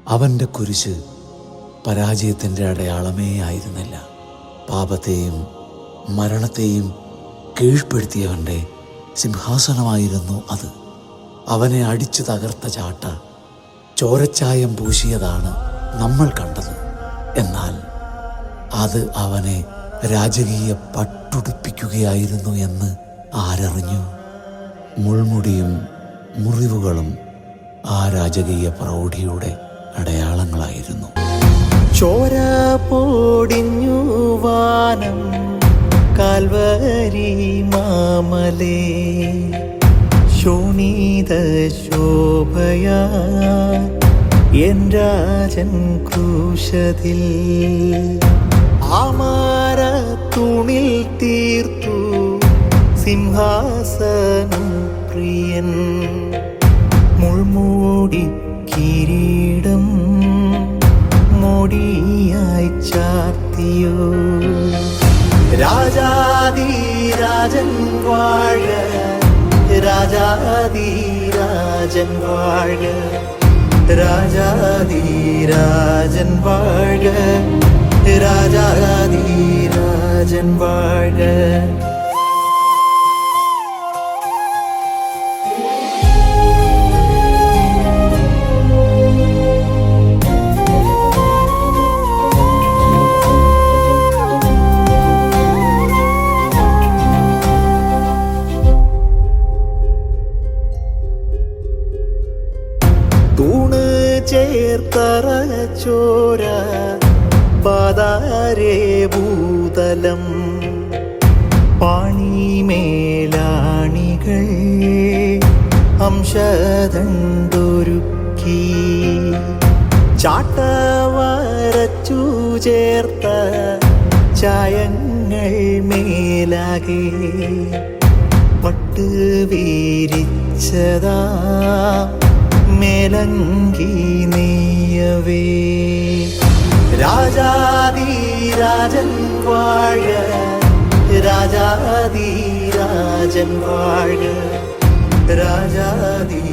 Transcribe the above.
അവൻ്റെ കുരിശ് പരാജയത്തിൻ്റെ അടയാളമേ ആയിരുന്നില്ല. പാപത്തെയും മരണത്തെയും കീഴ്പ്പെടുത്തിയവൻ്റെ സിംഹാസനമായിരുന്നു അത്. അവനെ അടിച്ചു തകർത്ത ചാട്ട ചോരച്ചായം പൂശിയതാണ് നമ്മൾ കണ്ടത്. എന്നാൽ അത് അവനെ രാജകീയ പട്ടുടുപ്പിക്കുകയായിരുന്നു എന്ന് ആരറിഞ്ഞു? മുൾമുടിയും മുറിവുകളും ആ രാജകീയ പ്രൗഢിയുടെ അടയാളങ്ങളായിരുന്നു. ചോര പൊടിഞ്ഞു വാനം കാൽവരി മാമലേ, ശോണിത ശോഭയാ എൻ രാജൻ ക്രൂശതിൽ. ആമാരത്തൂണിൽ തീർത്തു സിംഹാസനം പ്രിയൻ, മുൾമൂടി കിരീടം മോടിയായി ചാർത്തിയോ. രാജാധിരാജൻ വാഴ, രാജാധിരാജൻ വാഴ, രാജാധിരാജൻ വാഴ, രാജാധിരാജൻ വാഴ. തൂണ് ചേർത്തറ ചോര പാതാരേ ഭൂതലം, പാണിമേലാണികൾ അംശദണ്ഡൊരുക്കി. ചാട്ട വരച്ചു ചേർത്ത ചായങ്ങൾ മേലാകെ പട്ട് വീരിച്ചതാ മേലങ്കി നെയ്യവേ. രാജാധിരാജൻ വാഴ, രാജാധിരാജൻ വാഴ, രാജാധിരാജൻ